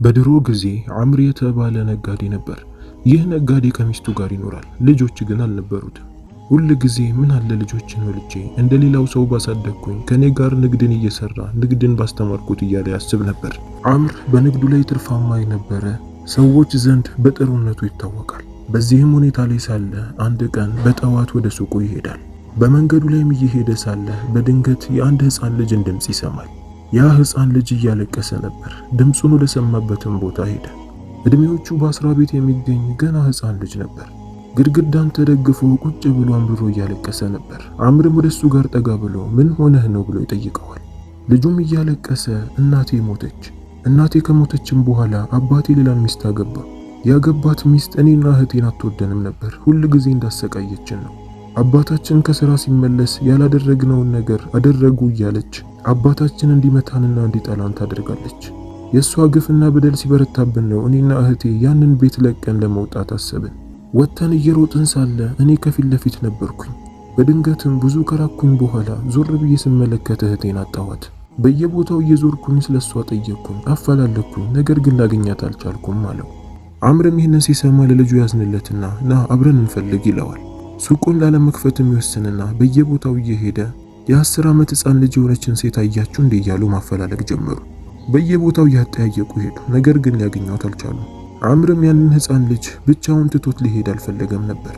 በድሮ ጊዜ አምር የተባለ ነጋዴ ነበር። ይህ ነጋዴ ከሚስቱ ጋር ይኖራል። ልጆች ግን አልነበሩትም። ሁል ጊዜ ምን አለ ልጆችን ወልጄ እንደሌላው ሰው ባሳደግኩኝ፣ ከኔ ጋር ንግድን እየሰራ ንግድን ባስተማርኩት እያለ ያስብ ነበር። አምር በንግዱ ላይ ትርፋማ የነበረ ሰዎች ዘንድ በጥሩነቱ ይታወቃል። በዚህም ሁኔታ ላይ ሳለ አንድ ቀን በጠዋት ወደ ሱቁ ይሄዳል። በመንገዱ ላይም እየሄደ ሳለ በድንገት የአንድ ሕፃን ልጅን ድምጽ ይሰማል። ያ ሕፃን ልጅ እያለቀሰ ነበር። ድምጹን ወደ ሰማበትም ቦታ ሄደ። እድሜዎቹ በ10 ቤት የሚገኝ ገና ሕፃን ልጅ ነበር። ግድግዳን ተደግፎ ቁጭ ብሎ አምርሮ እያለቀሰ ነበር። አምርም ወደሱ ጋር ጠጋ ብሎ ምን ሆነህ ነው ብሎ ይጠይቀዋል። ልጁም እያለቀሰ እናቴ ሞተች። እናቴ ከሞተችም በኋላ አባቴ ሌላን ሚስት አገባ። ያገባት ሚስት እኔና እህቴን አትወደንም ነበር፣ ሁል ጊዜ እንዳሰቃየችን ነው። አባታችን ከሥራ ሲመለስ ያላደረግነውን ነገር አደረጉ እያለች አባታችን እንዲመታንና እንዲጠላን ታደርጋለች። የሷ ግፍና በደል ሲበረታብን ነው እኔና እህቴ ያንን ቤት ለቀን ለመውጣት አሰብን። ወጥተን እየሮጥን ሳለ እኔ ከፊት ለፊት ነበርኩኝ። በድንገትም ብዙ ከራኩኝ በኋላ ዞር ብዬ ስመለከት እህቴን አጣኋት። በየቦታው እየዞርኩኝ ስለሷ ጠየቅኩኝ፣ አፈላለኩኝ፣ ነገር ግን ላገኛት አልቻልኩም አለው። አምርም ይህንን ሲሰማ ለልጁ ያዝንለትና ና አብረን እንፈልግ ይለዋል። ሱቁን ላለመክፈት የሚወስንና በየቦታው እየሄደ የ10 ዓመት ሕፃን ልጅ የሆነችን ሴት አያችሁ እንዴ እያሉ ማፈላለግ ጀመሩ። በየቦታው ያጠያየቁ ሄዱ፣ ነገር ግን ሊያገኟት አልቻሉም። አምርም ያንን ሕፃን ልጅ ብቻውን ትቶት ሊሄድ አልፈለገም ነበር።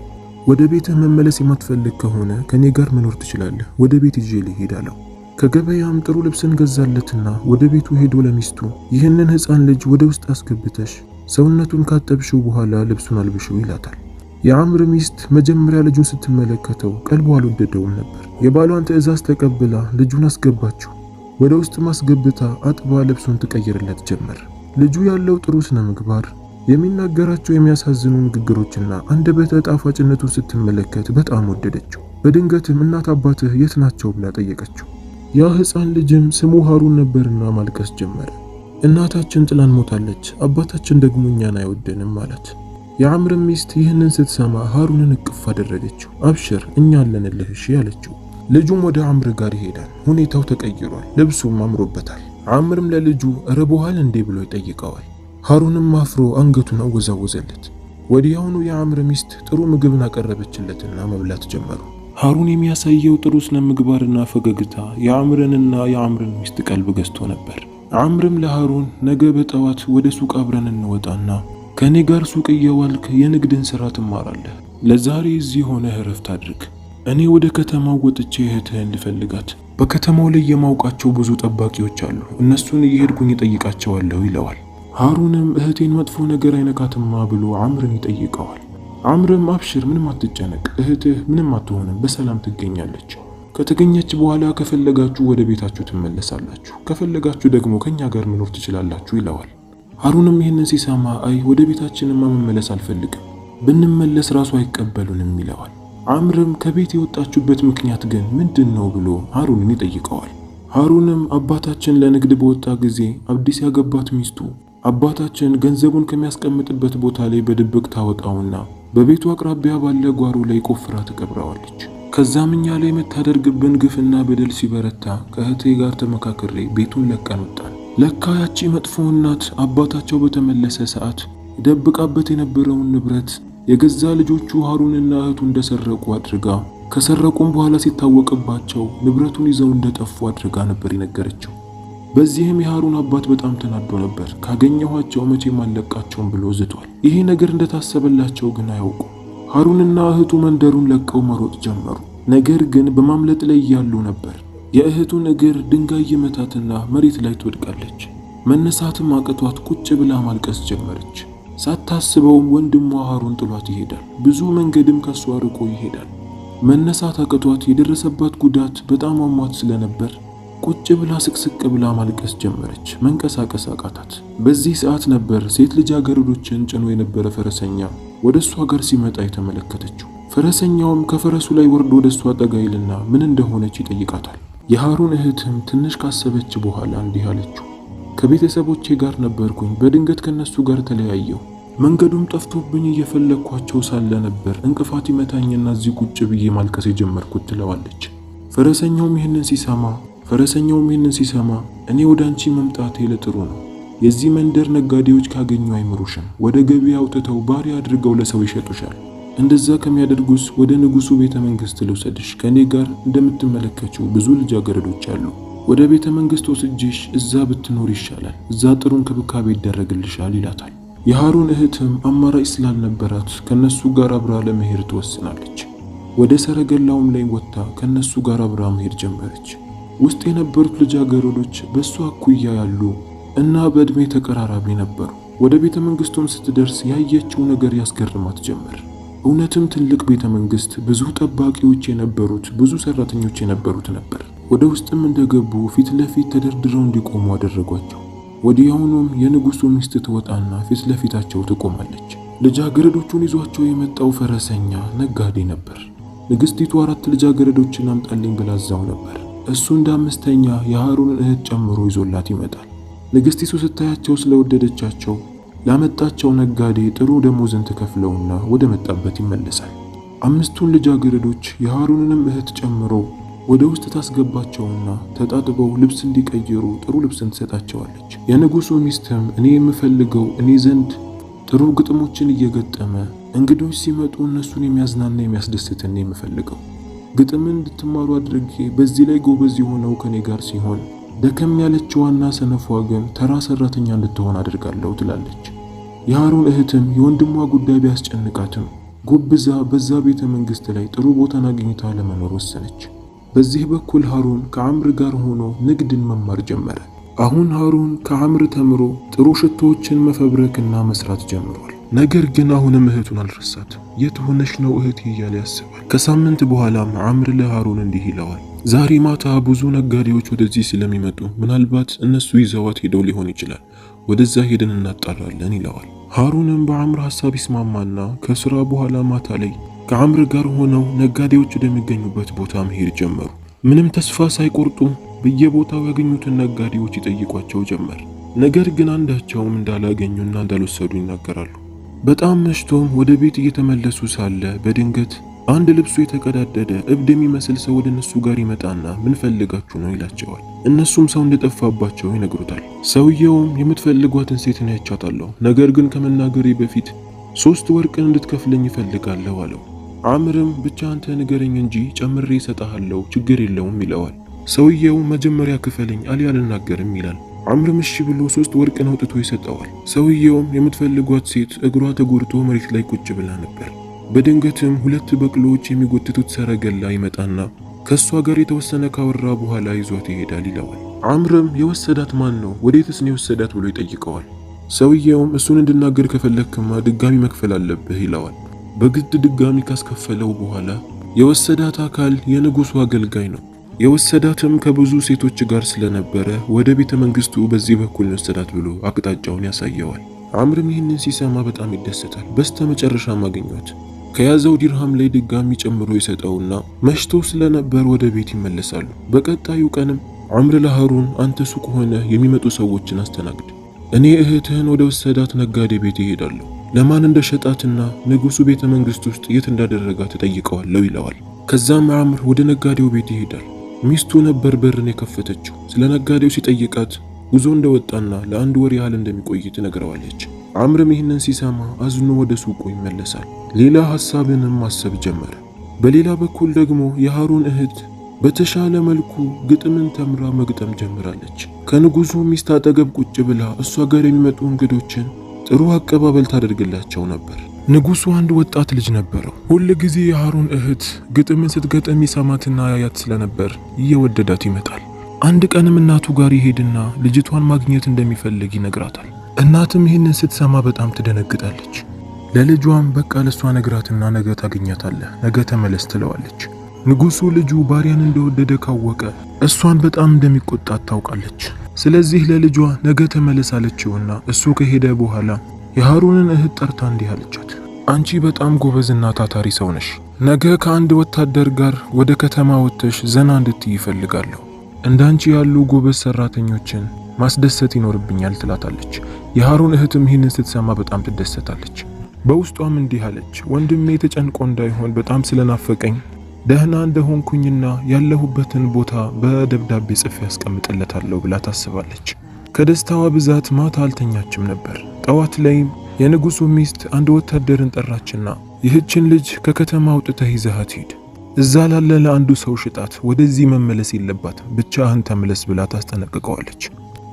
ወደ ቤትህ መመለስ የማትፈልግ ከሆነ ከኔ ጋር መኖር ትችላለህ፣ ወደ ቤት ይዤ ልሄድ አለው። ከገበያም ጥሩ ልብስን ገዛለትና ወደ ቤቱ ሄዶ ለሚስቱ ይህንን ሕፃን ልጅ ወደ ውስጥ አስገብተሽ ሰውነቱን ካጠብሽው በኋላ ልብሱን አልብሽው ይላታል። የአምር ሚስት መጀመሪያ ልጁን ስትመለከተው ቀልቧ አልወደደውም ነበር። የባሏን ትዕዛዝ ተቀብላ ልጁን አስገባችው። ወደ ውስጥ ማስገብታ አጥባ ልብሱን ትቀይርለት ጀመር። ልጁ ያለው ጥሩ ስነ ምግባር፣ የሚናገራቸው የሚያሳዝኑ ንግግሮችና አንደበተ ጣፋጭነቱን ስትመለከት በጣም ወደደችው። በድንገትም እናት አባትህ የት ናቸው ብላ ጠየቀችው። ያ ሕፃን ልጅም ስሙ ሃሩን ነበርና ማልቀስ ጀመረ። እናታችን ጥላን ሞታለች፣ አባታችን ደግሞ እኛን አይወደንም ማለት። የአምር ሚስት ይህንን ስትሰማ ሃሩንን እቅፍ አደረገችው። አብሽር እኛ አለንልህ እሺ ያለችው። ልጁም ወደ አምር ጋር ይሄዳል። ሁኔታው ተቀይሯል፣ ልብሱም አምሮበታል። አምርም ለልጁ ረቦሃል እንዴ ብሎ ይጠይቀዋል። ሃሩንም አፍሮ አንገቱን አወዛወዘለት። ወዲያውኑ የአምር ሚስት ጥሩ ምግብን አቀረበችለትና መብላት ጀመሩ። ሃሩን የሚያሳየው ጥሩ ስነ ምግባርና ፈገግታ የአምርንና የአምርን ሚስት ቀልብ ገዝቶ ነበር። አምርም ለሃሩን ነገ በጠዋት ወደ ሱቅ አብረን እንወጣና ከኔ ጋር ሱቅ እየዋልክ የንግድን ሥራ ትማራለህ። ለዛሬ እዚህ ሆነህ እረፍት አድርግ። እኔ ወደ ከተማው ወጥቼ እህትህን ልፈልጋት። በከተማው ላይ የማውቃቸው ብዙ ጠባቂዎች አሉ፣ እነሱን እየሄድኩኝ እጠይቃቸዋለሁ ይለዋል። ሃሩንም እህቴን መጥፎ ነገር አይነካትማ ብሎ አምርን ይጠይቀዋል። አምርም አብሽር ምንም አትጨነቅ፣ እህትህ ምንም አትሆንም፣ በሰላም ትገኛለች። ከተገኘች በኋላ ከፈለጋችሁ ወደ ቤታችሁ ትመለሳላችሁ፣ ከፈለጋችሁ ደግሞ ከኛ ጋር መኖር ትችላላችሁ ይለዋል። ሃሩንም ይህንን ሲሰማ አይ ወደ ቤታችንማ መመለስ አልፈልግም፣ ብንመለስ ራሱ አይቀበሉንም ይለዋል። አምርም ከቤት የወጣችሁበት ምክንያት ግን ምንድን ነው ብሎ ሃሩንን ይጠይቀዋል። ሃሩንም አባታችን ለንግድ በወጣ ጊዜ አዲስ ያገባት ሚስቱ አባታችን ገንዘቡን ከሚያስቀምጥበት ቦታ ላይ በድብቅ ታወጣውና በቤቱ አቅራቢያ ባለ ጓሮ ላይ ቆፍራ ትቀብረዋለች። ከዛም እኛ ላይ የምታደርግብን ግፍና በደል ሲበረታ ከእህቴ ጋር ተመካክሬ ቤቱን ለቀን ወጣን። ለካ ያቺ መጥፎ እናት አባታቸው በተመለሰ ሰዓት ደብቃበት የነበረውን ንብረት የገዛ ልጆቹ ሃሩንና እህቱ እንደሰረቁ አድርጋ ከሰረቁም በኋላ ሲታወቅባቸው ንብረቱን ይዘው እንደጠፉ አድርጋ ነበር የነገረችው። በዚህም የሃሩን አባት በጣም ተናዶ ነበር። ካገኘኋቸው መቼም አልለቃቸውም ብሎ ዝቷል። ይሄ ነገር እንደታሰበላቸው ግን አያውቁም። ሃሩንና እህቱ መንደሩን ለቀው መሮጥ ጀመሩ። ነገር ግን በማምለጥ ላይ እያሉ ነበር የእህቱን እግር ድንጋይ ይመታትና መሬት ላይ ትወድቃለች። መነሳትም አቅቷት ቁጭ ብላ ማልቀስ ጀመረች። ሳታስበውም ወንድሟ ሃሩን ጥሏት ይሄዳል። ብዙ መንገድም ከሷ ርቆ ይሄዳል። መነሳት አቅቷት የደረሰባት ጉዳት በጣም አሟት ስለነበር ቁጭ ብላ ስቅስቅ ብላ ማልቀስ ጀመረች። መንቀሳቀስ አቃታት። በዚህ ሰዓት ነበር ሴት ልጃገረዶችን ጭኖ የነበረ ፈረሰኛ ወደ እሷ ጋር ሲመጣ የተመለከተችው። ፈረሰኛውም ከፈረሱ ላይ ወርዶ ወደ እሷ ጠጋ ይልና ምን እንደሆነች ይጠይቃታል። የሃሩን እህትም ትንሽ ካሰበች በኋላ እንዲህ አለችው፣ ከቤተሰቦቼ ጋር ነበርኩኝ፣ በድንገት ከነሱ ጋር ተለያየው። መንገዱም ጠፍቶብኝ እየፈለግኳቸው ሳለ ነበር እንቅፋት ይመታኝና እዚህ ቁጭ ብዬ ማልቀስ የጀመርኩት ትለዋለች። ፈረሰኛውም ይህንን ሲሰማ እኔ ወደ አንቺ መምጣቴ ለጥሩ ነው፣ የዚህ መንደር ነጋዴዎች ካገኙ አይምሩሽም። ወደ ገበያ አውጥተው ባሪያ አድርገው ለሰው ይሸጡሻል። እንደዛ ከሚያደርጉስ ወደ ንጉሱ ቤተ መንግስት ልውሰድሽ። ከኔ ጋር እንደምትመለከችው ብዙ ልጃገረዶች አሉ። ወደ ቤተ መንግስት ወስጄሽ እዛ ብትኖር ይሻላል። እዛ ጥሩ እንክብካቤ ይደረግልሻል ይላታል። የሃሩን እህትም አማራጭ ስላልነበራት ከነሱ ጋር አብራ ለመሄድ ትወስናለች። ወደ ሰረገላውም ላይ ወጥታ ከነሱ ጋር አብራ መሄድ ጀመረች። ውስጥ የነበሩት ልጃገረዶች በሷ እኩያ ያሉ እና በእድሜ ተቀራራቢ ነበሩ። ወደ ቤተ መንግስቱም ስትደርስ ያየችው ነገር ያስገርማት ጀመር። እውነትም ትልቅ ቤተ መንግስት፣ ብዙ ጠባቂዎች የነበሩት፣ ብዙ ሰራተኞች የነበሩት ነበር። ወደ ውስጥም እንደገቡ ፊት ለፊት ተደርድረው እንዲቆሙ አደረጓቸው። ወዲያውኑም የንጉሱ ሚስት ትወጣና ፊት ለፊታቸው ትቆማለች። ልጃገረዶቹን ይዟቸው የመጣው ፈረሰኛ ነጋዴ ነበር። ንግስቲቱ 4 ልጃገረዶችን አምጣልኝ ብላ አዛው ነበር። እሱ እንደ 5ኛ የሃሩንን እህት ጨምሮ ይዞላት ይመጣል። ንግስቲቱ ስታያቸው ስለወደደቻቸው ላመጣቸው ነጋዴ ጥሩ ደሞዝን ትከፍለውና ወደ መጣበት ይመለሳል። 5ቱን ልጃገረዶች የሃሩንንም እህት ጨምሮ ወደ ውስጥ ታስገባቸውና ተጣጥበው ልብስ እንዲቀይሩ ጥሩ ልብስን ትሰጣቸዋለች። የንጉሱ ሚስትም እኔ የምፈልገው እኔ ዘንድ ጥሩ ግጥሞችን እየገጠመ እንግዶች ሲመጡ እነሱን የሚያዝናና የሚያስደስትን የምፈልገው ግጥምን እንድትማሩ አድርጌ በዚህ ላይ ጎበዝ የሆነው ከኔ ጋር ሲሆን ደከም ያለችዋና ሰነፏ ግን ተራ ሰራተኛ እንድትሆን አድርጋለሁ ትላለች። የሃሩን እህትም የወንድሟ ጉዳይ ቢያስጨንቃትም ጎብዛ በዛ ቤተ መንግስት ላይ ጥሩ ቦታን አግኝታ ለመኖር ወሰነች። በዚህ በኩል ሃሩን ከአምር ጋር ሆኖ ንግድን መማር ጀመረ። አሁን ሃሩን ከአምር ተምሮ ጥሩ ሽቶዎችን መፈብረክና መስራት ጀምሯል። ነገር ግን አሁንም እህቱን አልረሳት። የት ሆነሽ ነው እህቴ እያለ ያስባል። ከሳምንት በኋላም አምር ለሃሩን እንዲህ ይለዋል። ዛሬ ማታ ብዙ ነጋዴዎች ወደዚህ ስለሚመጡ ምናልባት እነሱ ይዘዋት ሄደው ሊሆን ይችላል። ወደዛ ሄደን እናጣራለን ይለዋል። ሃሩንም በአምር ሐሳብ ይስማማና ከስራ በኋላ ማታ ላይ ከአምር ጋር ሆነው ነጋዴዎች ወደሚገኙበት ቦታ መሄድ ጀመሩ። ምንም ተስፋ ሳይቆርጡ በየቦታው ያገኙትን ነጋዴዎች ይጠይቋቸው ጀመር። ነገር ግን አንዳቸውም እንዳላገኙና እንዳልወሰዱ ይናገራሉ። በጣም መሽቶም ወደ ቤት እየተመለሱ ሳለ በድንገት አንድ ልብሱ የተቀዳደደ እብድ የሚመስል ሰው ወደ እነሱ ጋር ይመጣና ምን ፈልጋችሁ ነው ይላቸዋል። እነሱም ሰው እንደጠፋባቸው ይነግሩታል። ሰውየውም የምትፈልጓትን ሴት ነው ያቻታለሁ፣ ነገር ግን ከመናገሬ በፊት 3 ወርቅን እንድትከፍለኝ ይፈልጋለሁ አለው። አምርም ብቻ አንተ ንገረኝ እንጂ ጨምሬ እሰጥሃለሁ፣ ችግር የለውም ይለዋል። ሰውየው መጀመሪያ ክፈለኝ አልያ አልናገርም ይላል። አምርም እሺ ብሎ 3 ወርቅን አውጥቶ ይሰጠዋል። ሰውየውም የምትፈልጓት ሴት እግሯ ተጎድቶ መሬት ላይ ቁጭ ብላ ነበር። በድንገትም 2 በቅሎዎች የሚጎትቱት ሰረገላ ይመጣና ከሷ ጋር የተወሰነ ካወራ በኋላ ይዟት ይሄዳል ይለዋል። አምርም የወሰዳት ማን ነው? ወዴትስ ነው የወሰዳት ብሎ ይጠይቀዋል። ሰውየውም እሱን እንድናገር ከፈለክማ ድጋሚ መክፈል አለብህ ይለዋል። በግድ ድጋሚ ካስከፈለው በኋላ የወሰዳት አካል የንጉሱ አገልጋይ ነው። የወሰዳትም ከብዙ ሴቶች ጋር ስለነበረ ወደ ቤተ መንግስቱ በዚህ በኩል ወሰዳት ብሎ አቅጣጫውን ያሳየዋል። አምርም ይህንን ሲሰማ በጣም ይደሰታል። በስተመጨረሻ ማግኘት ከያዘው ዲርሃም ላይ ድጋሚ ጨምሮ ይሰጠውና መሽቶ ስለነበር ወደ ቤት ይመለሳሉ። በቀጣዩ ቀንም አምር ለሃሩን አንተ ሱቅ ሆነ የሚመጡ ሰዎችን አስተናግድ፣ እኔ እህትህን ወደ ወሰዳት ነጋዴ ቤት ይሄዳለሁ፣ ለማን እንደሸጣትና ንጉሱ ቤተ መንግስት ውስጥ የት እንዳደረጋት ተጠይቀዋለሁ ይለዋል። ከዛም አምር ወደ ነጋዴው ቤት ይሄዳል። ሚስቱ ነበር በርን የከፈተችው። ስለ ነጋዴው ሲጠይቃት ጉዞ እንደወጣና ለ1 ወር ያህል እንደሚቆይ ትነግረዋለች። አምርም ይህንን ሲሰማ አዝኖ ወደ ሱቁ ይመለሳል። ሌላ ሐሳብንም ማሰብ ጀመረ። በሌላ በኩል ደግሞ የሃሩን እህት በተሻለ መልኩ ግጥምን ተምራ መግጠም ጀምራለች። ከንጉሱ ሚስት አጠገብ ቁጭ ብላ እሷ ጋር የሚመጡ እንግዶችን ጥሩ አቀባበል ታደርግላቸው ነበር። ንጉሱ አንድ ወጣት ልጅ ነበረው። ሁል ጊዜ የሃሩን እህት ግጥምን ስትገጥም ይሰማትና ያያት ስለነበር እየወደዳት ይመጣል። አንድ ቀንም እናቱ ጋር ይሄድና ልጅቷን ማግኘት እንደሚፈልግ ይነግራታል። እናትም ይህንን ስትሰማ በጣም ትደነግጣለች። ለልጇም በቃ ለሷ ነግራትና ነገ ታገኛታለህ፣ ነገ ተመለስ ትለዋለች። ንጉሱ ልጁ ባሪያን እንደወደደ ካወቀ እሷን በጣም እንደሚቆጣት ታውቃለች። ስለዚህ ለልጇ ነገ ተመለስ አለችውና እሱ ከሄደ በኋላ የሃሩንን እህት ጠርታ እንዲህ አለቻት፣ አንቺ በጣም ጎበዝና ታታሪ ሰው ነሽ። ነገ ከአንድ ወታደር ጋር ወደ ከተማ ወጥተሽ ዘና እንድትይ ይፈልጋለሁ። እንዳንቺ ያሉ ጎበዝ ሰራተኞችን ማስደሰት ይኖርብኛል ትላታለች። የሃሩን እህትም ይህንን ስትሰማ በጣም ትደሰታለች። በውስጧም እንዲህ አለች፣ ወንድሜ ተጨንቆ እንዳይሆን በጣም ስለናፈቀኝ ደህና እንደሆንኩኝና ያለሁበትን ቦታ በደብዳቤ ጽፌ ያስቀምጥለታለሁ ብላ ታስባለች። ከደስታዋ ብዛት ማታ አልተኛችም ነበር። ጠዋት ላይም የንጉሱ ሚስት አንድ ወታደርን ጠራችና ይህችን ልጅ ከከተማ አውጥተህ ይዘሃት ሂድ፣ እዛ ላለ ለአንዱ ሰው ሽጣት፣ ወደዚህ መመለስ የለባትም፣ ብቻህን ተመለስ ብላ ታስጠነቅቀዋለች።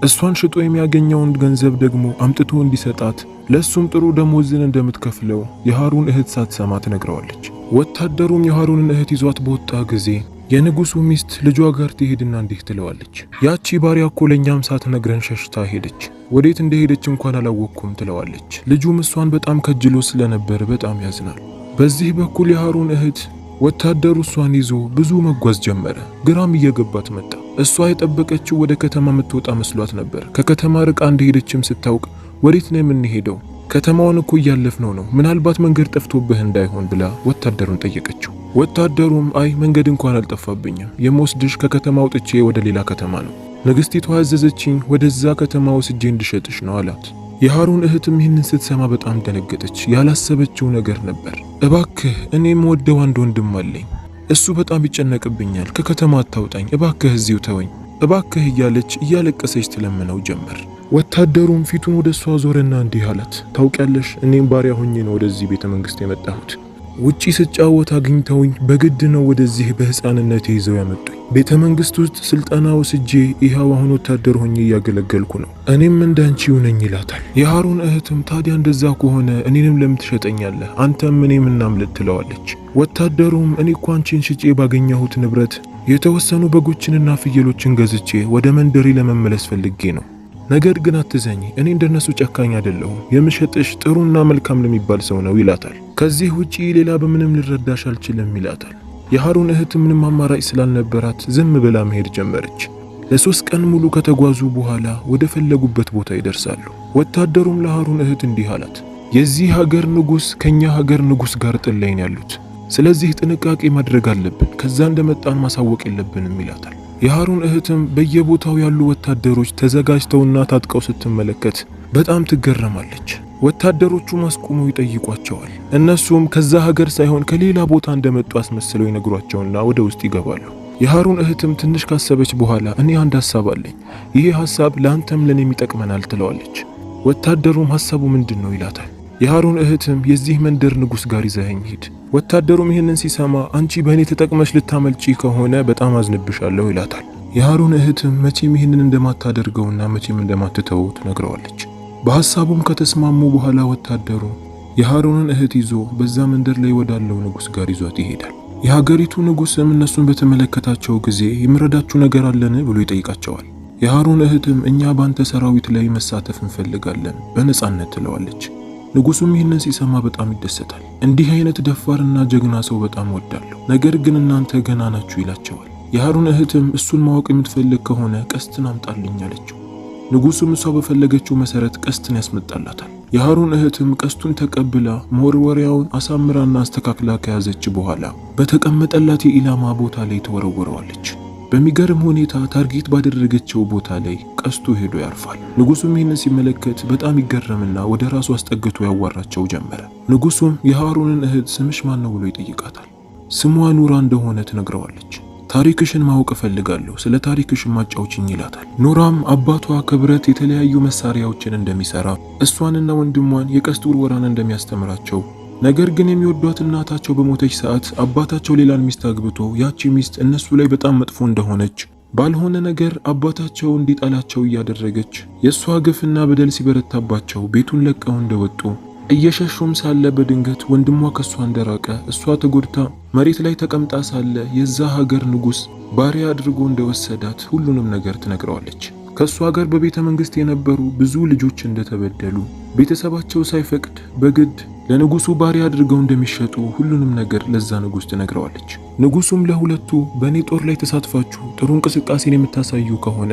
እሷን ሽጦ የሚያገኘውን ገንዘብ ደግሞ አምጥቶ እንዲሰጣት ለሱም ጥሩ ደሞዝን እንደምትከፍለው የሃሩን እህት ሳትሰማ ትነግረዋለች። ወታደሩም የሃሩንን እህት ይዟት በወጣ ጊዜ የንጉሱ ሚስት ልጇ ጋር ትሄድና እንዲህ ትለዋለች፣ ያቺ ባሪያ እኮ ለኛም ሳትነግረን ሸሽታ ሄደች፣ ወዴት እንደሄደች እንኳን አላወቅኩም ትለዋለች። ልጁም እሷን በጣም ከጅሎ ስለነበር በጣም ያዝናል። በዚህ በኩል የሃሩን እህት ወታደሩ እሷን ይዞ ብዙ መጓዝ ጀመረ። ግራም እየገባት መጣ። እሷ የጠበቀችው ወደ ከተማ የምትወጣ መስሏት ነበር። ከከተማ ርቃ እንደሄደችም ስታውቅ ወዴት ነው የምንሄደው? ከተማውን እኮ እያለፍነው ነው፣ ምናልባት መንገድ ጠፍቶብህ እንዳይሆን ብላ ወታደሩን ጠየቀችው። ወታደሩም አይ መንገድ እንኳን አልጠፋብኝም፣ የምወስድሽ ከከተማ አውጥቼ ወደ ሌላ ከተማ ነው። ንግስቲቷ አዘዘችኝ ወደዛ ከተማ ወስጄ እንድሸጥሽ ነው አላት። የሃሩን እህትም ይህንን ስትሰማ በጣም ደነገጠች። ያላሰበችው ነገር ነበር። እባክህ እኔም ወደው አንድ ወንድም አለኝ፣ እሱ በጣም ይጨነቅብኛል፣ ከከተማ አታውጣኝ፣ እባክህ እዚሁ ተወኝ፣ እባክህ እያለች እያለቀሰች ትለምነው ጀመር። ወታደሩም ፊቱን ወደ እሷ ዞረና እንዲህ አላት፣ ታውቂያለሽ እኔም ባሪያ ሆኜ ነው ወደዚህ ቤተ መንግስት የመጣሁት። ውጪ ስጫወት አግኝተውኝ በግድ ነው ወደዚህ በህፃንነት ይዘው ያመጡኝ። ቤተ መንግስት ውስጥ ስልጠና ወስጄ ይኸው አሁን ወታደር ሆኜ እያገለገልኩ ነው። እኔም እንዳንቺው ነኝ ይላታል። የሃሩን እህትም ታዲያ እንደዛ ከሆነ እኔንም ለምን ትሸጠኛለህ? አንተም እኔም እናምልጥ ትለዋለች። ወታደሩም እኔ እኮ አንቺን ሽጬ ባገኘሁት ንብረት የተወሰኑ በጎችንና ፍየሎችን ገዝቼ ወደ መንደሬ ለመመለስ ፈልጌ ነው። ነገር ግን አትዘኝ፣ እኔ እንደነሱ ጨካኝ አይደለሁም። የምሸጥሽ ጥሩና መልካም ለሚባል ሰው ነው ይላታል። ከዚህ ውጪ ሌላ በምንም ልረዳሽ አልችልም ይላታል። የሃሩን እህት ምንም አማራጭ ስላልነበራት ዝም ብላ መሄድ ጀመረች። ለ3 ቀን ሙሉ ከተጓዙ በኋላ ወደ ፈለጉበት ቦታ ይደርሳሉ። ወታደሩም ለሃሩን እህት እንዲህ አላት፣ የዚህ ሀገር ንጉስ ከኛ ሀገር ንጉስ ጋር ጥል ላይ ነው ያሉት። ስለዚህ ጥንቃቄ ማድረግ አለብን፣ ከዛ እንደመጣን ማሳወቅ የለብንም ይላታል። የሃሩን እህትም በየቦታው ያሉ ወታደሮች ተዘጋጅተውና ታጥቀው ስትመለከት በጣም ትገረማለች። ወታደሮቹ ማስቆመው ይጠይቋቸዋል። እነሱም ከዛ ሀገር ሳይሆን ከሌላ ቦታ እንደመጡ አስመስለው ይነግሯቸውና ወደ ውስጥ ይገባሉ። የሃሩን እህትም ትንሽ ካሰበች በኋላ እኔ አንድ ሐሳብ አለኝ፣ ይሄ ሐሳብ ለአንተም ለኔም ይጠቅመናል ትለዋለች። ወታደሩም ሐሳቡ ምንድነው ይላታል። የሃሩን እህትም የዚህ መንደር ንጉስ ጋር ይዘኸኝ ሂድ። ወታደሩም ይህንን ሲሰማ አንቺ በእኔ ተጠቅመሽ ልታመልጪ ከሆነ በጣም አዝንብሻለሁ ይላታል። የሃሩን እህትም መቼም ይህንን እንደማታደርገውና መቼም እንደማትተው ትነግረዋለች። በሐሳቡም ከተስማሙ በኋላ ወታደሩ የሃሩንን እህት ይዞ በዛ መንደር ላይ ወዳለው ንጉስ ጋር ይዟት ይሄዳል። የሀገሪቱ ንጉስም እነሱን በተመለከታቸው ጊዜ የምረዳችሁ ነገር አለን ብሎ ይጠይቃቸዋል። የሃሩን እህትም እኛ ባንተ ሰራዊት ላይ መሳተፍ እንፈልጋለን በነጻነት ትለዋለች። ንጉሱም ይህንን ሲሰማ በጣም ይደሰታል። እንዲህ አይነት ደፋርና ጀግና ሰው በጣም ወዳለሁ፣ ነገር ግን እናንተ ገና ናችሁ ይላቸዋል። የሃሩን እህትም እሱን ማወቅ የምትፈልግ ከሆነ ቀስትን አምጣልኝ አለችው። ንጉሱም እሷ በፈለገችው መሰረት ቀስትን ያስመጣላታል። የሃሩን እህትም ቀስቱን ተቀብላ መወርወሪያውን አሳምራና አስተካክላ ከያዘች በኋላ በተቀመጠላት የኢላማ ቦታ ላይ ተወረወረዋለች። በሚገርም ሁኔታ ታርጌት ባደረገችው ቦታ ላይ ቀስቱ ሄዶ ያርፋል። ንጉሱም ይህንን ሲመለከት በጣም ይገረምና ወደ ራሱ አስጠግቶ ያዋራቸው ጀመረ። ንጉሱም የሃሩንን እህት ስምሽ ማን ነው ብሎ ይጠይቃታል። ስሟ ኑራ እንደሆነ ትነግረዋለች። ታሪክሽን ማወቅ እፈልጋለሁ፣ ስለ ታሪክሽን ማጫውችኝ ይላታል። ኑራም አባቷ ከብረት የተለያዩ መሳሪያዎችን እንደሚሰራ እሷንና ወንድሟን የቀስት ውርወራን እንደሚያስተምራቸው፣ ነገር ግን የሚወዷት እናታቸው በሞተች ሰዓት አባታቸው ሌላን ሚስት አግብቶ ያቺ ሚስት እነሱ ላይ በጣም መጥፎ እንደሆነች፣ ባልሆነ ነገር አባታቸው እንዲጣላቸው እያደረገች የእሷ ግፍና በደል ሲበረታባቸው ቤቱን ለቀው እንደወጡ እየሸሹም ሳለ በድንገት ወንድሟ ከሷ እንደራቀ እሷ ተጎድታ መሬት ላይ ተቀምጣ ሳለ የዛ ሀገር ንጉስ ባሪያ አድርጎ እንደወሰዳት ሁሉንም ነገር ትነግረዋለች። ከሷ ጋር በቤተ መንግስት የነበሩ ብዙ ልጆች እንደተበደሉ ቤተሰባቸው ሳይፈቅድ በግድ ለንጉሱ ባሪያ አድርገው እንደሚሸጡ ሁሉንም ነገር ለዛ ንጉስ ትነግረዋለች። ንጉሱም ለሁለቱ በእኔ ጦር ላይ ተሳትፋችሁ ጥሩ እንቅስቃሴን የምታሳዩ ከሆነ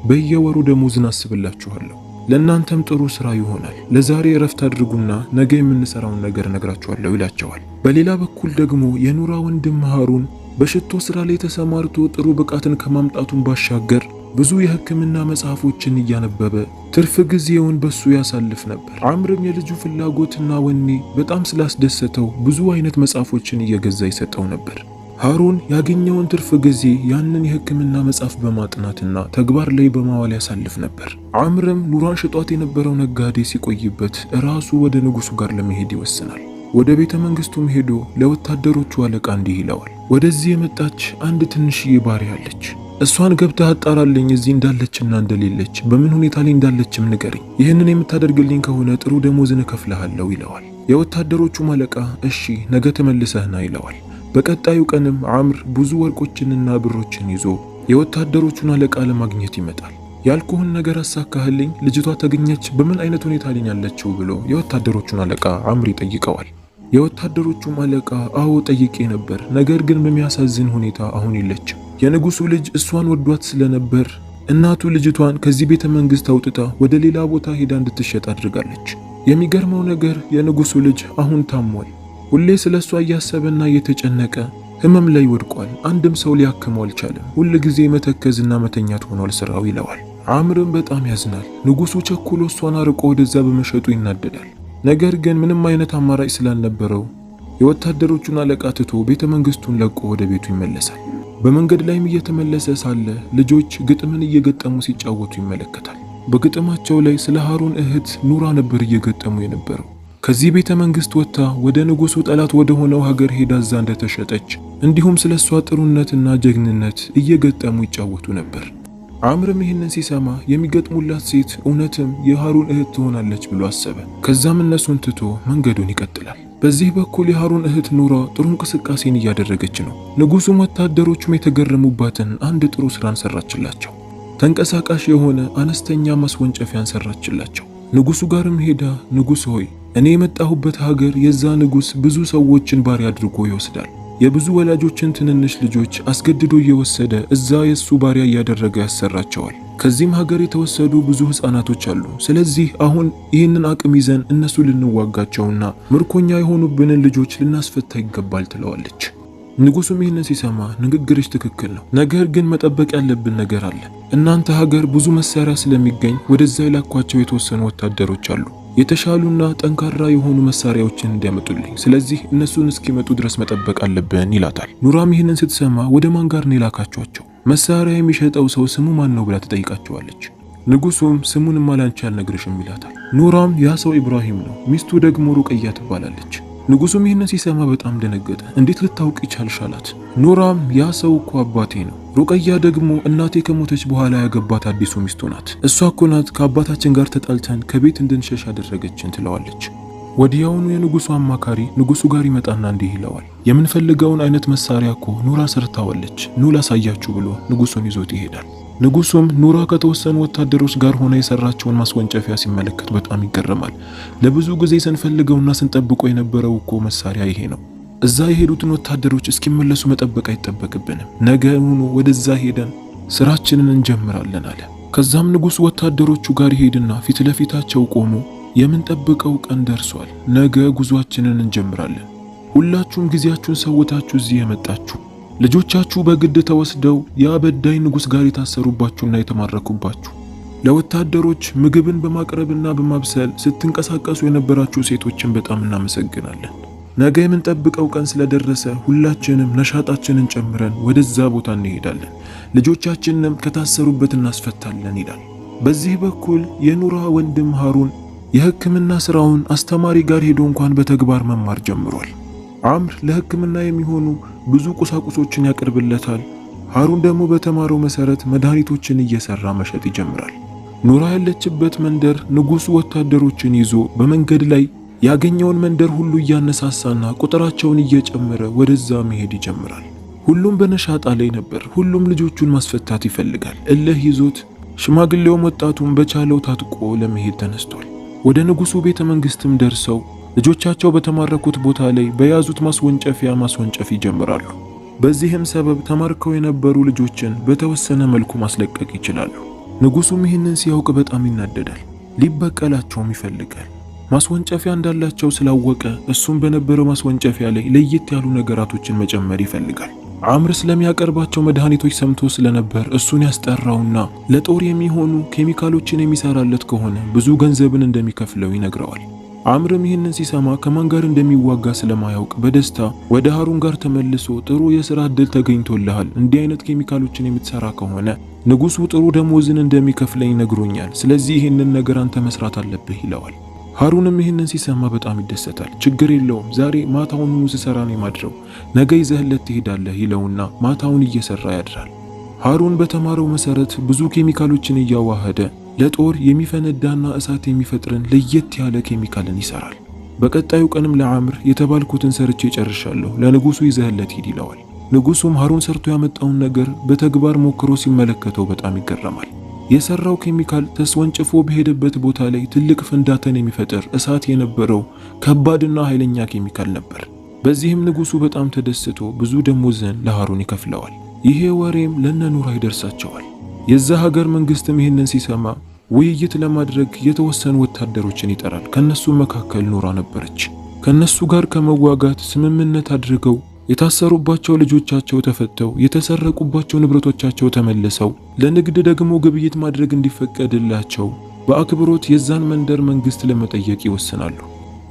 በየወሩ ደሞዝን አስብላችኋለሁ፣ ለእናንተም ጥሩ ስራ ይሆናል። ለዛሬ እረፍት አድርጉና ነገ የምንሰራውን ነገር ነግራችኋለሁ ይላቸዋል። በሌላ በኩል ደግሞ የኑራ ወንድም ሃሩን በሽቶ ስራ ላይ ተሰማርቶ ጥሩ ብቃትን ከማምጣቱን ባሻገር ብዙ የሕክምና መጽሐፎችን እያነበበ ትርፍ ጊዜውን በሱ ያሳልፍ ነበር። አምርም የልጁ ፍላጎትና ወኔ በጣም ስላስደሰተው ብዙ አይነት መጽሐፎችን እየገዛ ይሰጠው ነበር። ሃሩን ያገኘውን ትርፍ ጊዜ ያንን የሕክምና መጽሐፍ በማጥናትና ተግባር ላይ በማዋል ያሳልፍ ነበር። አምርም ኑሯን ሽጧት የነበረው ነጋዴ ሲቆይበት ራሱ ወደ ንጉሱ ጋር ለመሄድ ይወስናል። ወደ ቤተ መንግስቱም ሄዶ ለወታደሮቹ አለቃ እንዲህ ይለዋል። ወደዚህ የመጣች አንድ ትንሽዬ ባሪያ አለች። እሷን ገብተህ አጣራልኝ፣ እዚህ እንዳለችና እንደሌለች በምን ሁኔታ ላይ እንዳለችም ንገረኝ። ይህንን የምታደርግልኝ ከሆነ ጥሩ ደሞዝን እከፍልሃለሁ ይለዋል። የወታደሮቹም አለቃ እሺ ነገ ተመልሰህና ይለዋል። በቀጣዩ ቀንም አምር ብዙ ወርቆችንና ብሮችን ይዞ የወታደሮቹን አለቃ ለማግኘት ይመጣል። ያልኩህን ነገር አሳካህልኝ፣ ልጅቷ ተገኘች፣ በምን አይነት ሁኔታ ላይ ያለችው ብሎ የወታደሮቹን አለቃ አምር ይጠይቀዋል። የወታደሮቹም አለቃ አዎ ጠይቄ ነበር፣ ነገር ግን በሚያሳዝን ሁኔታ አሁን የለችም። የንጉሱ ልጅ እሷን ወዷት ስለነበር እናቱ ልጅቷን ከዚህ ቤተ መንግስት አውጥታ ወደ ሌላ ቦታ ሄዳ እንድትሸጥ አድርጋለች። የሚገርመው ነገር የንጉሱ ልጅ አሁን ታሟል። ሁሌ ስለሷ እያሰበና እየተጨነቀ ህመም ላይ ወድቋል። አንድም ሰው ሊያክመው አልቻለም። ሁል ጊዜ መተከዝና መተኛት ሆኗል ስራው ይለዋል። አምርም በጣም ያዝናል። ንጉሱ ቸኩሎ እሷን አርቆ ወደዛ በመሸጡ ይናደዳል። ነገር ግን ምንም አይነት አማራጭ ስላልነበረው የወታደሮቹን አለቃ ትቶ ቤተ መንግስቱን ለቆ ወደ ቤቱ ይመለሳል። በመንገድ ላይም እየተመለሰ ሳለ ልጆች ግጥምን እየገጠሙ ሲጫወቱ ይመለከታል። በግጥማቸው ላይ ስለ ሃሩን እህት ኑራ ነበር እየገጠሙ የነበረው። ከዚህ ቤተ መንግስት ወጥታ ወደ ንጉሱ ጠላት ወደ ሆነው ሀገር ሄዳ እዛ እንደተሸጠች እንዲሁም ስለሷ ጥሩነትና ጀግንነት እየገጠሙ ይጫወቱ ነበር። አምርም ይህንን ሲሰማ የሚገጥሙላት ሴት እውነትም የሃሩን እህት ትሆናለች ብሎ አሰበ። ከዛም እነሱን ትቶ መንገዱን ይቀጥላል። በዚህ በኩል የሃሩን እህት ኑራ ጥሩ እንቅስቃሴን እያደረገች ነው። ንጉሱም ወታደሮቹም የተገረሙባትን አንድ ጥሩ ስራን ሰራችላቸው። ተንቀሳቃሽ የሆነ አነስተኛ ማስወንጨፊያን ሰራችላቸው። ንጉሱ ጋርም ሄዳ ንጉስ ሆይ እኔ የመጣሁበት ሀገር የዛ ንጉስ ብዙ ሰዎችን ባሪያ አድርጎ ይወስዳል። የብዙ ወላጆችን ትንንሽ ልጆች አስገድዶ እየወሰደ እዛ የሱ ባሪያ እያደረገ ያሰራቸዋል። ከዚህም ሀገር የተወሰዱ ብዙ ህፃናቶች አሉ። ስለዚህ አሁን ይህንን አቅም ይዘን እነሱ ልንዋጋቸውና ምርኮኛ የሆኑብንን ልጆች ልናስፈታ ይገባል ትለዋለች። ንጉሱም ይህንን ሲሰማ ንግግርሽ ትክክል ነው፣ ነገር ግን መጠበቅ ያለብን ነገር አለ። እናንተ ሀገር ብዙ መሳሪያ ስለሚገኝ ወደዛ የላኳቸው የተወሰኑ ወታደሮች አሉ የተሻሉና ጠንካራ የሆኑ መሳሪያዎችን እንዲያመጡልኝ። ስለዚህ እነሱን እስኪመጡ ድረስ መጠበቅ አለብን ይላታል። ኑራም ይህንን ስትሰማ ወደ ማን ጋር ነው የላካቸዋቸው? መሳሪያ የሚሸጠው ሰው ስሙ ማን ነው ብላ ትጠይቃቸዋለች። ንጉሱም ስሙንማ ላንቺ አልነግርሽም ይላታል። ኑራም ያ ሰው ኢብራሂም ነው፣ ሚስቱ ደግሞ ሩቀያ ትባላለች። ንጉሱም ይህንን ሲሰማ በጣም ደነገጠ። እንዴት ልታውቅ ይቻልሽ አላት። ኑራም ያ ሰው እኮ አባቴ ነው፣ ሩቀያ ደግሞ እናቴ ከሞተች በኋላ ያገባት አዲሱ ሚስቱ ናት። እሷ እኮ ናት ከአባታችን ጋር ተጣልተን ከቤት እንድንሸሽ ያደረገችን ትለዋለች። ወዲያውኑ የንጉሱ አማካሪ ንጉሱ ጋር ይመጣና እንዲህ ይለዋል። የምንፈልገውን አይነት መሳሪያ እኮ ኑራ ሰርታዋለች፣ ኑ ላሳያችሁ ብሎ ንጉሱን ይዞት ይሄዳል። ንጉሱም ኑራ ከተወሰኑ ወታደሮች ጋር ሆነ የሰራቸውን ማስወንጨፊያ ሲመለከት በጣም ይገረማል። ለብዙ ጊዜ ስንፈልገውና ስንጠብቆ የነበረው እኮ መሳሪያ ይሄ ነው። እዛ የሄዱትን ወታደሮች እስኪመለሱ መጠበቅ አይጠበቅብንም። ነገውኑ ወደዛ ሄደን ስራችንን እንጀምራለን አለ። ከዛም ንጉሱ ወታደሮቹ ጋር ይሄድና ፊት ለፊታቸው ቆሞ የምንጠብቀው ቀን ደርሷል፣ ነገ ጉዟችንን እንጀምራለን። ሁላችሁም ጊዜያችሁን ሰውታችሁ እዚህ የመጣችሁ ልጆቻችሁ በግድ ተወስደው የአበዳይ ንጉስ ጋር የታሰሩባችሁና የተማረኩባችሁ፣ ለወታደሮች ምግብን በማቅረብና በማብሰል ስትንቀሳቀሱ የነበራችሁ ሴቶችን በጣም እናመሰግናለን። ነገ የምንጠብቀው ቀን ስለደረሰ ሁላችንም ነሻጣችንን ጨምረን ወደዛ ቦታ እንሄዳለን፣ ልጆቻችንንም ከታሰሩበት እናስፈታለን ይላል። በዚህ በኩል የኑራ ወንድም ሃሩን የሕክምና ስራውን አስተማሪ ጋር ሄዶ እንኳን በተግባር መማር ጀምሯል። አምር ለሕክምና የሚሆኑ ብዙ ቁሳቁሶችን ያቀርብለታል። ሃሩን ደግሞ በተማረው መሰረት መድኃኒቶችን እየሰራ መሸጥ ይጀምራል። ኑራ ያለችበት መንደር ንጉሱ ወታደሮችን ይዞ በመንገድ ላይ ያገኘውን መንደር ሁሉ እያነሳሳና ቁጥራቸውን እየጨመረ ወደዛ መሄድ ይጀምራል። ሁሉም በነሻጣ ላይ ነበር። ሁሉም ልጆቹን ማስፈታት ይፈልጋል። እልህ ይዞት ሽማግሌውም ወጣቱን በቻለው ታጥቆ ለመሄድ ተነስቷል። ወደ ንጉሱ ቤተ መንግስትም ደርሰው ልጆቻቸው በተማረኩት ቦታ ላይ በያዙት ማስወንጨፊያ ማስወንጨፍ ይጀምራሉ። በዚህም ሰበብ ተማርከው የነበሩ ልጆችን በተወሰነ መልኩ ማስለቀቅ ይችላሉ። ንጉሱም ይህንን ሲያውቅ በጣም ይናደዳል። ሊበቀላቸውም ይፈልጋል። ማስወንጨፊያ እንዳላቸው ስላወቀ እሱም በነበረው ማስወንጨፊያ ላይ ለየት ያሉ ነገራቶችን መጨመር ይፈልጋል። አምር ስለሚያቀርባቸው መድኃኒቶች ሰምቶ ስለነበር እሱን ያስጠራውና ለጦር የሚሆኑ ኬሚካሎችን የሚሰራለት ከሆነ ብዙ ገንዘብን እንደሚከፍለው ይነግረዋል። አምርም ይህንን ሲሰማ ከማን ጋር እንደሚዋጋ ስለማያውቅ በደስታ ወደ ሃሩን ጋር ተመልሶ ጥሩ የሥራ ዕድል ተገኝቶልሃል፣ እንዲህ አይነት ኬሚካሎችን የምትሰራ ከሆነ ንጉሱ ጥሩ ደሞዝን እንደሚከፍለኝ ነግሮኛል፣ ስለዚህ ይህንን ነገር አንተ መስራት አለብህ ይለዋል። ሃሩንም ይህንን ሲሰማ በጣም ይደሰታል። ችግር የለውም ዛሬ ማታውን ስሰራ ነው የማድረው፣ ነገ ይዘህለት ትሄዳለህ ይለውና ማታውን እየሰራ ያድራል። ሃሩን በተማረው መሰረት ብዙ ኬሚካሎችን እያዋሃደ ለጦር የሚፈነዳና እሳት የሚፈጥርን ለየት ያለ ኬሚካልን ይሰራል። በቀጣዩ ቀንም ለአምር የተባልኩትን ሰርቼ ጨርሻለሁ፣ ለንጉሱ ይዘህለት ሂድ ይለዋል። ንጉሱም ሃሩን ሰርቶ ያመጣውን ነገር በተግባር ሞክሮ ሲመለከተው በጣም ይገረማል። የሰራው ኬሚካል ተስወንጭፎ በሄደበት ቦታ ላይ ትልቅ ፍንዳታን የሚፈጥር እሳት የነበረው ከባድና ኃይለኛ ኬሚካል ነበር። በዚህም ንጉሱ በጣም ተደስቶ ብዙ ደሞዝን ለሃሩን ይከፍለዋል። ይሄ ወሬም ለነኑራ ይደርሳቸዋል። የዛ ሀገር መንግስትም ይህንን ሲሰማ ውይይት ለማድረግ የተወሰኑ ወታደሮችን ይጠራል። ከነሱ መካከል ኑራ ነበረች። ከነሱ ጋር ከመዋጋት ስምምነት አድርገው የታሰሩባቸው ልጆቻቸው ተፈተው የተሰረቁባቸው ንብረቶቻቸው ተመልሰው ለንግድ ደግሞ ግብይት ማድረግ እንዲፈቀድላቸው በአክብሮት የዛን መንደር መንግስት ለመጠየቅ ይወስናሉ።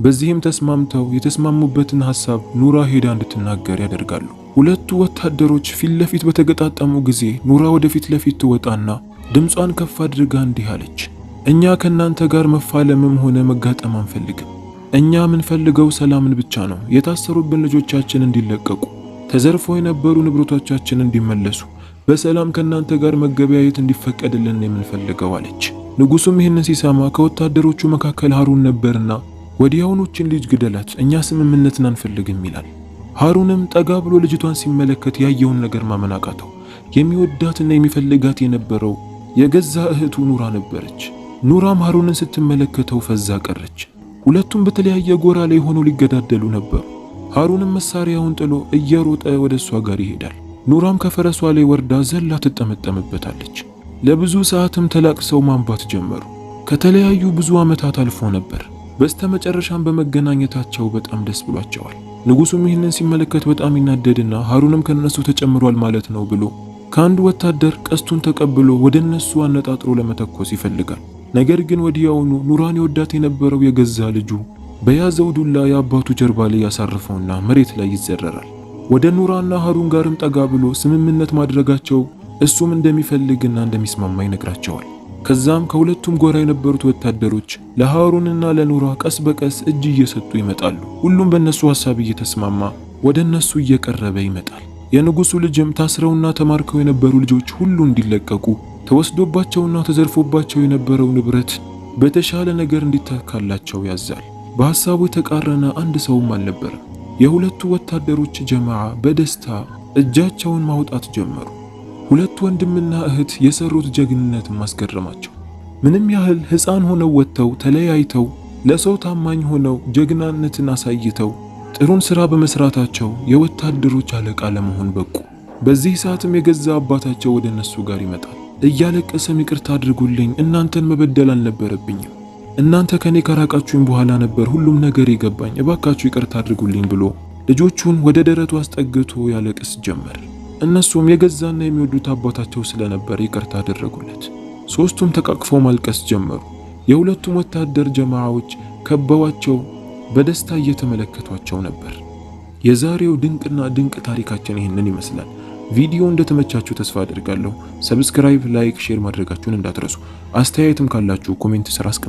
በዚህም ተስማምተው የተስማሙበትን ሐሳብ ኑራ ሄዳ እንድትናገር ያደርጋሉ። ሁለቱ ወታደሮች ፊት ለፊት በተገጣጠሙ ጊዜ ኑራ ወደፊት ለፊት ትወጣና ድምጿን ከፍ አድርጋ እንዲህ አለች። እኛ ከናንተ ጋር መፋለምም ሆነ መጋጠም አንፈልግም። እኛ የምንፈልገው ሰላምን ብቻ ነው። የታሰሩብን ልጆቻችን እንዲለቀቁ፣ ተዘርፎ የነበሩ ንብረቶቻችን እንዲመለሱ፣ በሰላም ከናንተ ጋር መገበያየት እንዲፈቀድልን የምንፈልገው አለች። ንጉሱም ይህንን ሲሰማ ከወታደሮቹ መካከል ሃሩን ነበርና ወዲያውኑችን ልጅ ግደላት፣ እኛ ስምምነትን አንፈልግም ይላል። ሃሩንም ጠጋ ብሎ ልጅቷን ሲመለከት ያየውን ነገር ማመን አቃተው። የሚወዳትና የሚፈልጋት የነበረው የገዛ እህቱ ኑራ ነበረች። ኑራም ሃሩንን ስትመለከተው ፈዛ ቀረች። ሁለቱም በተለያየ ጎራ ላይ ሆነው ሊገዳደሉ ነበሩ። ሃሩንም መሳሪያውን ጥሎ እየሮጠ ወደ እሷ ጋር ይሄዳል። ኑራም ከፈረሷ ላይ ወርዳ ዘላ ትጠመጠምበታለች። ለብዙ ሰዓትም ተላቅሰው ማንባት ጀመሩ። ከተለያዩ ብዙ ዓመታት አልፎ ነበር። በስተመጨረሻም በመገናኘታቸው በጣም ደስ ብሏቸዋል። ንጉሱም ይህንን ሲመለከት በጣም ይናደድና ሃሩንም ከነሱ ተጨምሯል ማለት ነው ብሎ ከአንድ ወታደር ቀስቱን ተቀብሎ ወደ እነሱ አነጣጥሮ ለመተኮስ ይፈልጋል። ነገር ግን ወዲያውኑ ኑራን ይወዳት የነበረው የገዛ ልጁ በያዘው ዱላ የአባቱ ጀርባ ላይ ያሳርፈውና መሬት ላይ ይዘረራል። ወደ ኑራና ሃሩን ጋርም ጠጋ ብሎ ስምምነት ማድረጋቸው እሱም እንደሚፈልግና እንደሚስማማ ይነግራቸዋል። ከዛም ከሁለቱም ጎራ የነበሩት ወታደሮች ለሃሩንና ለኑራ ቀስ በቀስ እጅ እየሰጡ ይመጣሉ። ሁሉም በእነሱ ሐሳብ እየተስማማ ወደ እነሱ እየቀረበ ይመጣል። የንጉሱ ልጅም ታስረውና ተማርከው የነበሩ ልጆች ሁሉ እንዲለቀቁ፣ ተወስዶባቸውና ተዘርፎባቸው የነበረው ንብረት በተሻለ ነገር እንዲተካላቸው ያዛል። በሐሳቡ የተቃረነ አንድ ሰውም አልነበረም። የሁለቱ ወታደሮች ጀማዓ በደስታ እጃቸውን ማውጣት ጀመሩ። ሁለቱ ወንድምና እህት የሰሩት ጀግንነት ማስገረማቸው። ምንም ያህል ሕፃን ሆነው ወጥተው ተለያይተው ለሰው ታማኝ ሆነው ጀግናነትን አሳይተው ጥሩን ሥራ በመስራታቸው የወታደሮች አለቃ ለመሆን በቁ። በዚህ ሰዓትም የገዛ አባታቸው ወደ እነሱ ጋር ይመጣል። እያለቀሰም ይቅርታ አድርጉልኝ፣ እናንተን መበደል አልነበረብኝም። እናንተ ከኔ ከራቃችሁኝ በኋላ ነበር ሁሉም ነገር የገባኝ፣ እባካችሁ ይቅርታ አድርጉልኝ ብሎ ልጆቹን ወደ ደረቱ አስጠግቶ ያለቅስ ጀመር። እነሱም የገዛና የሚወዱት አባታቸው ስለነበር ይቅርታ አደረጉለት። ሶስቱም ተቃቅፈው ማልቀስ ጀመሩ። የሁለቱም ወታደር ጀማዓዎች ከበዋቸው በደስታ እየተመለከቷቸው ነበር። የዛሬው ድንቅና ድንቅ ታሪካችን ይህንን ይመስላል። ቪዲዮ እንደተመቻችሁ ተስፋ አድርጋለሁ። ሰብስክራይብ፣ ላይክ፣ ሼር ማድረጋችሁን እንዳትረሱ። አስተያየትም ካላችሁ ኮሜንት ስራ